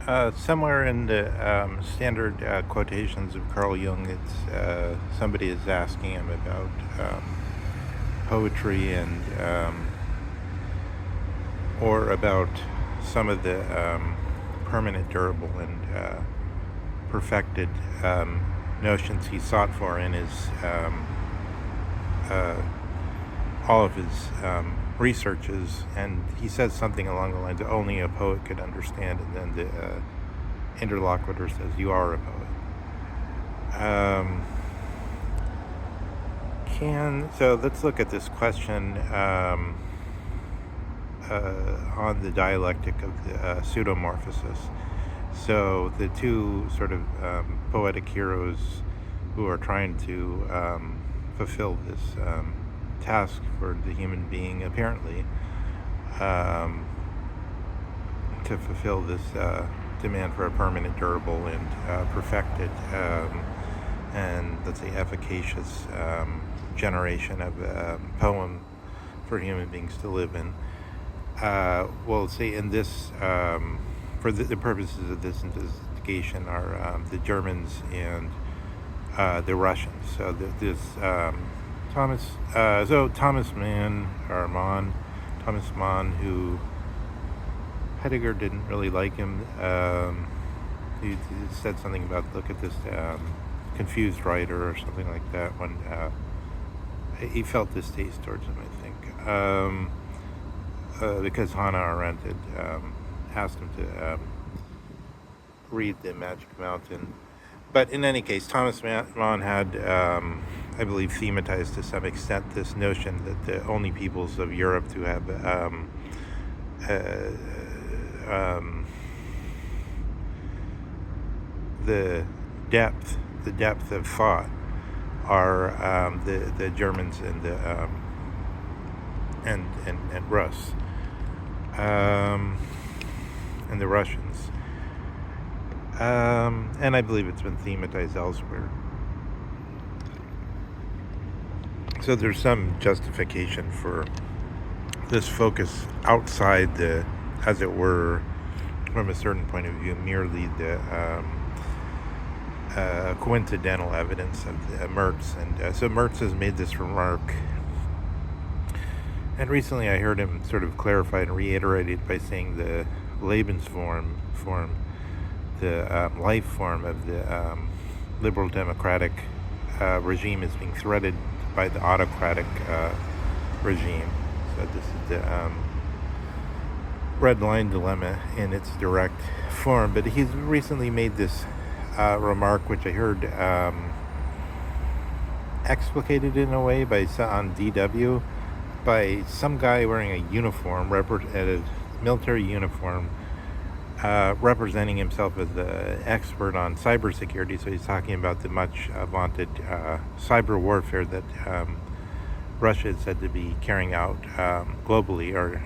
Somewhere in the standard quotations of Carl Jung, somebody is asking him about poetry and or about some of the permanent, durable, and perfected notions he sought for in his all of his researches, and he says something along the lines that only a poet could understand, and then the interlocutor says, "You are a poet." So let's look at this question on the dialectic of the pseudomorphosis. So the two sort of poetic heroes who are trying to fulfill this task for the human being, apparently, to fulfill this demand for a permanent, durable, and perfected, and let's say efficacious generation of a poem for human beings to live in. Well, say in this, for the purposes of this investigation, are the Germans and the Russians. So Thomas Mann, who Heidegger didn't really like him. He said something about, look at this confused writer or something like that, when he felt distaste towards him, I think, because Hannah Arendt had asked him to read The Magic Mountain. But in any case, Thomas Mann had, I believe, thematized to some extent this notion that the only peoples of Europe to have the depth of thought are the Germans and the and Rus and the Russians. And I believe it's been thematized elsewhere. So there's some justification for this focus outside the, as it were, from a certain point of view, merely the coincidental evidence of Merz. And so Merz has made this remark, and recently I heard him sort of clarify and reiterate it by saying the Lebensform, the life form of the liberal democratic regime, is being threatened by the autocratic regime. So this is the red line dilemma in its direct form. But he's recently made this remark, which I heard explicated in a way on DW by some guy wearing a uniform, a military uniform, representing himself as an expert on cybersecurity. So he's talking about the much vaunted cyber warfare that Russia is said to be carrying out globally, or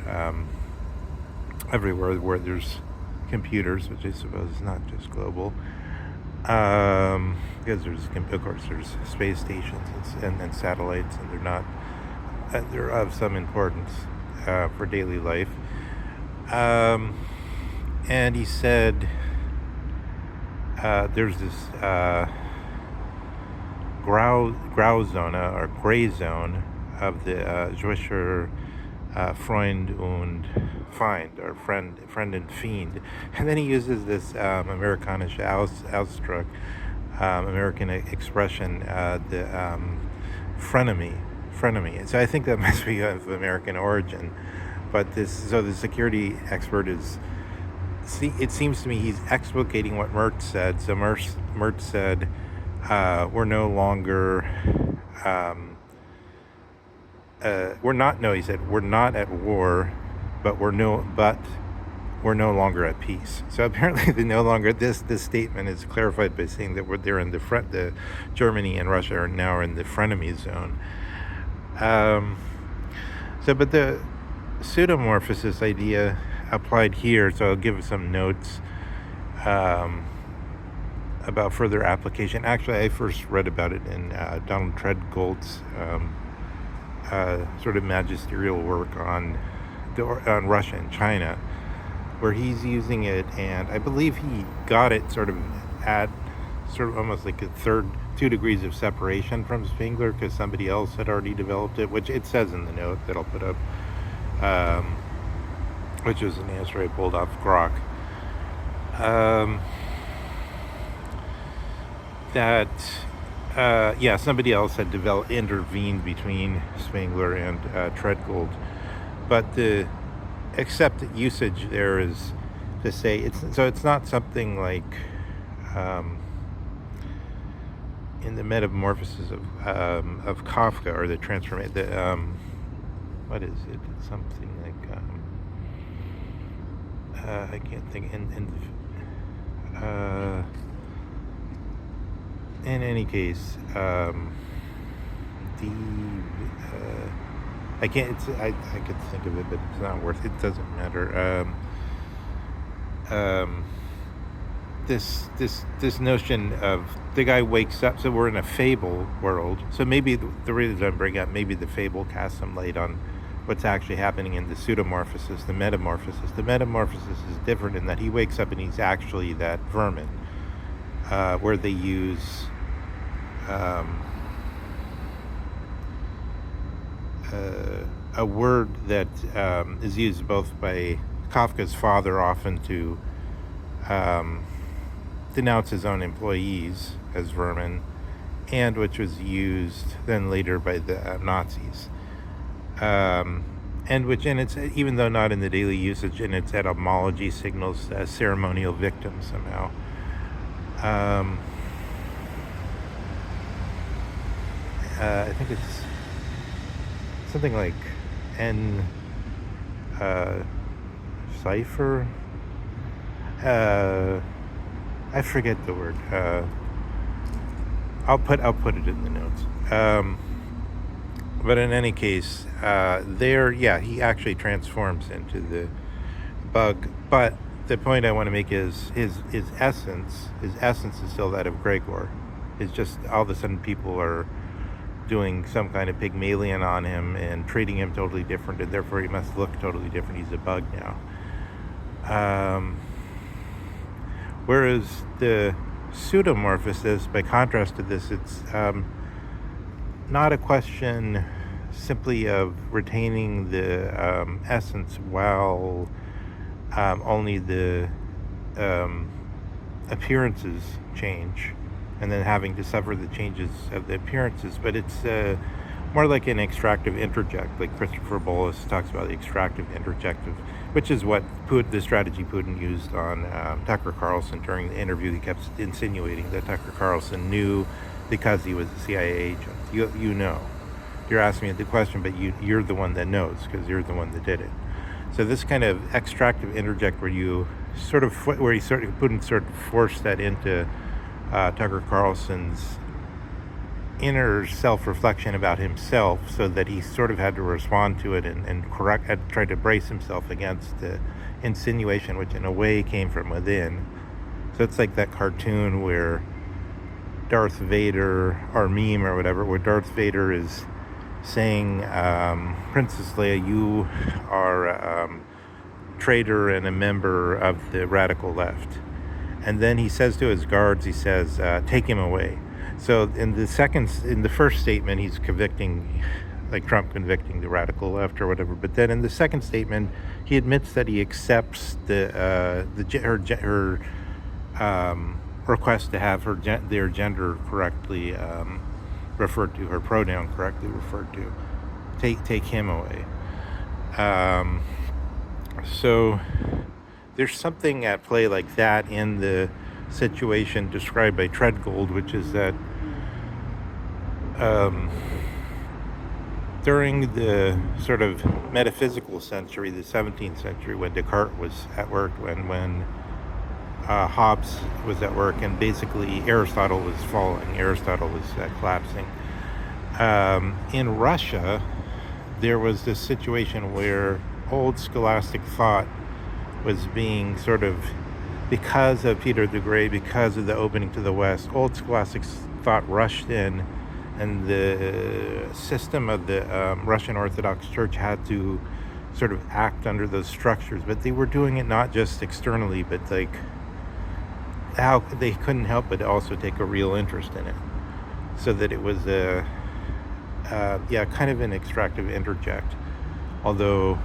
everywhere where there's computers, which I suppose is not just global, because there's space stations and satellites, and they're of some importance for daily life. And he said there's this grau zone, or gray zone, of the Zwischer Freund und Feind, or friend and fiend. And then he uses this Amerikanische Ausdruck, American expression, the frenemy. So I think that must be of American origin. But the security expert it seems to me he's explicating what Merz said. So Merz said, we're no longer, he said, we're not at war, but we're no longer at peace. So apparently this statement is clarified by saying that they're in the Germany and Russia are now in the frenemy zone. But the pseudomorphosis idea applied here, so I'll give some notes about further application. Actually, I first read about it in Donald Treadgold's sort of magisterial work on Russia and China, where he's using it, and I believe he got it sort of at sort of almost like a 2 degrees of separation from Spengler, because somebody else had already developed it, which it says in the note that I'll put up, which is an answer I pulled off Grok. Somebody else had intervened between Spengler and Treadgold, but the accepted usage there is to say it's not something like in the metamorphosis of Kafka, or the transformation. What is it? It's something like I can't think. In any case, I can't. I could think of it, but it's not worth. It doesn't matter. This notion of the guy wakes up. So we're in a fable world. So maybe the reason I bring up, maybe the fable casts some light on what's actually happening in the pseudomorphosis, the metamorphosis. The metamorphosis is different in that he wakes up and he's actually that vermin, where they use a word that is used both by Kafka's father often to denounce his own employees as vermin, and which was used then later by the Nazis. And it's, even though not in the daily usage, in its etymology signals a ceremonial victim somehow. I think it's something like cipher. I forget the word. I'll put it in the notes. But in any case, he actually transforms into the bug. But the point I want to make is his essence is still that of Gregor. It's just all of a sudden people are doing some kind of Pygmalion on him and treating him totally different, and therefore he must look totally different. He's a bug now. Whereas the pseudomorphosis, by contrast to this, it's not a question simply of retaining the essence while only the appearances change, and then having to suffer the changes of the appearances, but it's more like an extractive interject, like Christopher Bolus talks about the extractive interjective, which is what the strategy Putin used on Tucker Carlson during the interview. He kept insinuating that Tucker Carlson knew because he was a CIA agent. You know. You're asking me the question, but you're the one that knows because you're the one that did it. So this kind of extractive interject where Putin sort of forced that into Tucker Carlson's inner self-reflection about himself, so that he sort of had to respond to it and try to brace himself against the insinuation, which in a way came from within. So it's like that cartoon where Darth Vader, or meme or whatever, where Darth Vader is saying, Princess Leia, you are a traitor and a member of the radical left. And then he says to his guards, he says, take him away. So in the first statement, he's convicting, like Trump convicting the radical left or whatever. But then in the second statement, he admits that he accepts her request to have their gender correctly referred to, her pronoun correctly referred to. Take him away. So there's something at play like that in the situation described by Treadgold, which is that during the sort of metaphysical century, the 17th century, when Descartes was at work, when Hobbes was at work, and basically Aristotle was falling, Aristotle was collapsing. In Russia, there was this situation where old scholastic thought was being sort of, because of Peter the Great, because of the opening to the West, old scholastic thought rushed in, and the system of the Russian Orthodox Church had to sort of act under those structures, but they were doing it not just externally, but like how they couldn't help but also take a real interest in it, so that it was a kind of an extractive interject, although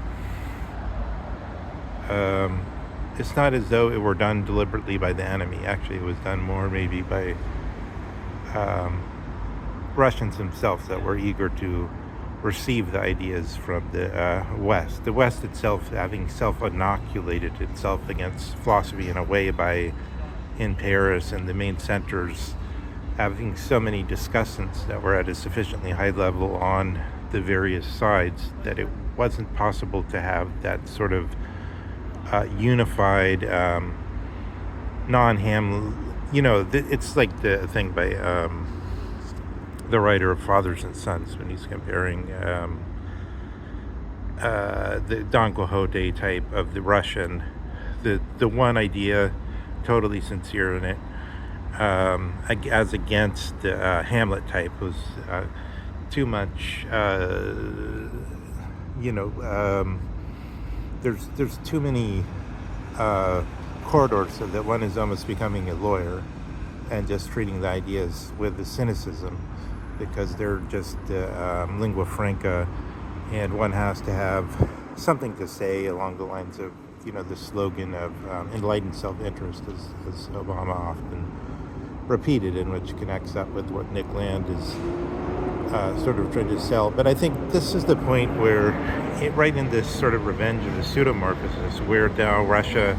it's not as though it were done deliberately by the enemy. Actually, it was done more maybe by Russians themselves that were eager to receive the ideas from the West. The West itself having self-inoculated itself against philosophy in a way by, in Paris and the main centers, having so many discussants that were at a sufficiently high level on the various sides that it wasn't possible to have that sort of unified, non-Ham, it's like the thing by the writer of Fathers and Sons, when he's comparing the Don Quixote type of the Russian, the one idea, totally sincere in it, as against the Hamlet type, who's too much, there's too many corridors, so that one is almost becoming a lawyer and just treating the ideas with the cynicism, because they're just lingua franca, and one has to have something to say along the lines of, the slogan of enlightened self-interest, as Obama often repeated, and which connects up with what Nick Land is sort of trying to sell. But I think this is the point where, right in this sort of revenge of the pseudomorphosis, where now Russia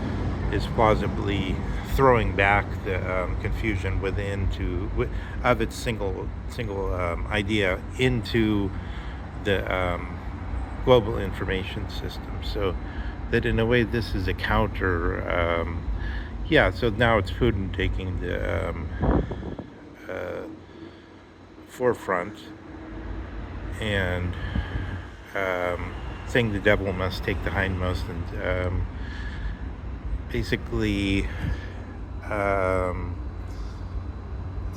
is plausibly throwing back the confusion of its single idea into the global information system. So that in a way this is a counter. So now it's Putin taking the forefront and saying the devil must take the hindmost, and basically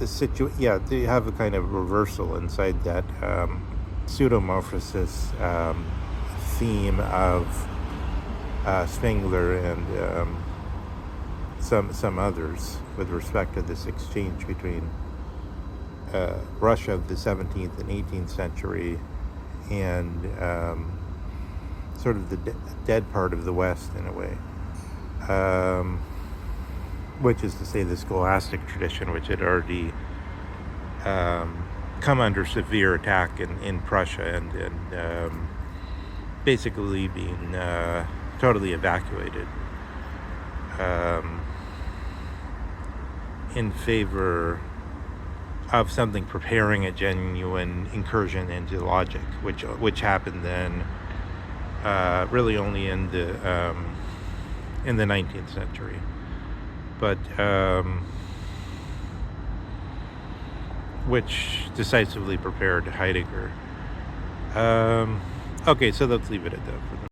they have a kind of reversal inside that pseudomorphosis theme of Spengler and some others, with respect to this exchange between Russia of the 17th and 18th century and sort of the dead part of the West, in a way, which is to say the scholastic tradition, which had already come under severe attack in Prussia, and basically being totally evacuated in favor of something preparing a genuine incursion into logic, which happened then really only in the 19th century, but which decisively prepared Heidegger. Okay, so let's leave it at that for now.